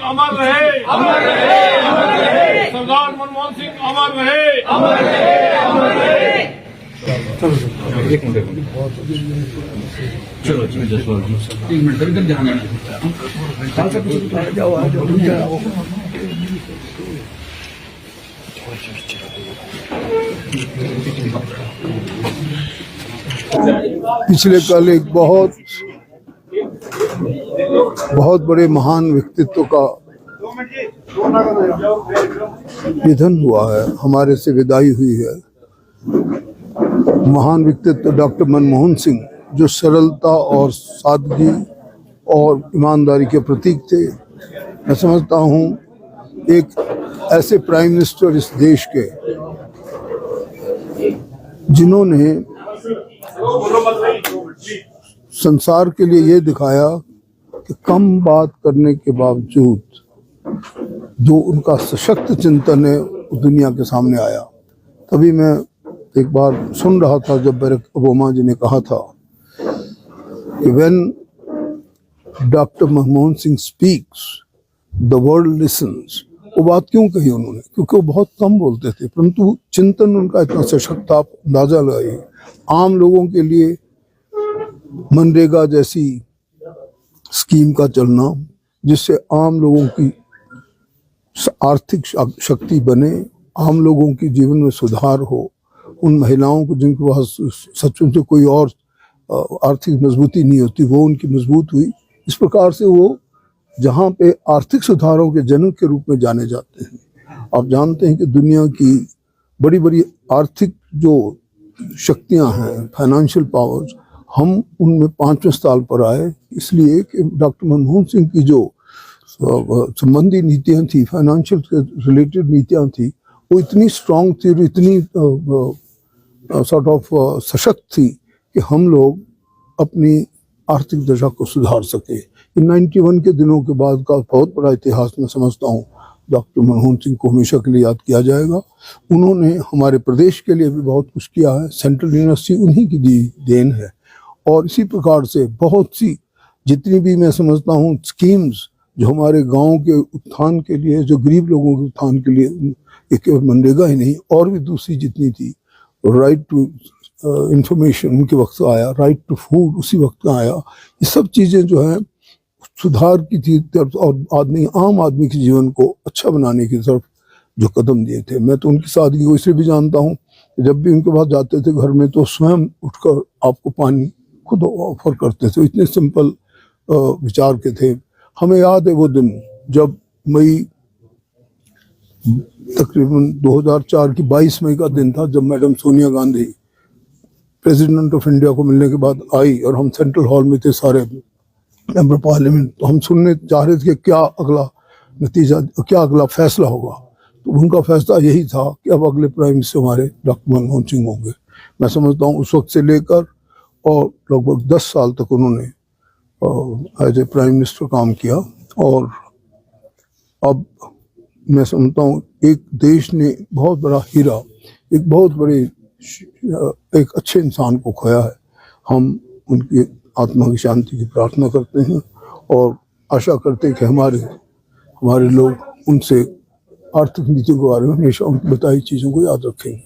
अमर रहे, अमर रहे, अमर रहे। सरदार मनमोहन सिंह अमर रहे, अमर रहे, अमर रहे। चलो एक मिनट इधर ध्यान पिछले कल एक बहुत बड़े महान व्यक्तित्व का निधन हुआ है, हमारे से विदाई हुई है। महान व्यक्तित्व डॉक्टर मनमोहन सिंह, जो सरलता और सादगी और ईमानदारी के प्रतीक थे। मैं समझता हूँ एक ऐसे प्राइम मिनिस्टर इस देश के जिन्होंने संसार के लिए ये दिखाया कि कम बात करने के बावजूद जो उनका सशक्त चिंतन है दुनिया के सामने आया। तभी मैं एक बार सुन रहा था जब बराक ओबामा जी ने कहा था कि when doctor Manmohan Singh speaks the world lessons. वो बात क्यों कही उन्होंने? क्योंकि वो बहुत कम बोलते थे, परंतु चिंतन उनका इतना सशक्त था। आप अंदाजा लगाइए, आम लोगों के लिए मनरेगा जैसी स्कीम का चलना, जिससे आम लोगों की आर्थिक शक्ति बने, आम लोगों के जीवन में सुधार हो, उन महिलाओं को जिनके पास सचमुच से कोई और आर्थिक मजबूती नहीं होती वो उनकी मजबूत हुई। इस प्रकार से वो जहाँ पे आर्थिक सुधारों के जनक के रूप में जाने जाते हैं। आप जानते हैं कि दुनिया की बड़ी बड़ी आर्थिक जो शक्तियाँ हैं, फाइनेंशियल पावर्स, हम उनमें 5वें स्थान पर आए, इसलिए कि डॉक्टर मनमोहन सिंह की जो संबंधी नीतियाँ थी, फाइनेंशियल से रिलेटेड नीतियाँ थी, वो इतनी स्ट्रांग थी और इतनी सॉर्ट ऑफ सशक्त थी कि हम लोग अपनी आर्थिक दशा को सुधार सके। इन 91 के दिनों के बाद का बहुत बड़ा इतिहास मैं समझता हूँ। डॉक्टर मनमोहन सिंह को हमेशा के लिए याद किया जाएगा। उन्होंने हमारे प्रदेश के लिए भी बहुत कुछ किया है। सेंट्रल यूनिवर्सिटी उन्हीं की देन है। और इसी प्रकार से बहुत सी जितनी भी मैं समझता हूँ स्कीम्स जो हमारे गांव के उत्थान के लिए, जो गरीब लोगों के उत्थान के लिए, एक मनरेगा ही नहीं और भी दूसरी जितनी थी, राइट टू इंफॉर्मेशन उनके वक्त आया, राइट टू फूड उसी वक्त आया। ये सब चीज़ें जो हैं सुधार की थी और आम आदमी के जीवन को अच्छा बनाने की तरफ जो कदम दिए थे। मैं तो उनकी सादगी को इसलिए भी जानता हूँ, जब भी उनके पास जाते थे घर में तो स्वयं उठकर आपको पानी खुद ऑफर करते थे। इतने सिंपल विचार के थे। हमें याद है वो दिन जब मई तकरीबन 2004 की 22 मई का दिन था, जब madam Sonia Gandhi president of India को मिलने के बाद आई और हम सेंट्रल हॉल में थे सारे मेंबर पार्लियामेंट। तो हम सुनने चाह रहे थे कि क्या अगला नतीजा, क्या अगला फैसला होगा। तो उनका फैसला यही था कि अब अगले प्राइम मिनिस्टर हमारे डॉक्टर मनमोहन सिंह होंगे। मैं समझता हूँ उस वक्त से लेकर और लगभग 10 साल तक उन्होंने एज ए प्राइम मिनिस्टर काम किया। और अब मैं समझता हूँ एक देश ने बहुत बड़ा हीरा, एक बहुत बड़े एक अच्छे इंसान को खोया है। हम उनकी आत्मा की शांति की प्रार्थना करते हैं और आशा करते हैं कि हमारे लोग उनसे आर्थिक नीतियों के बारे में हमेशा उनकी बताई चीज़ों को याद रखेंगे।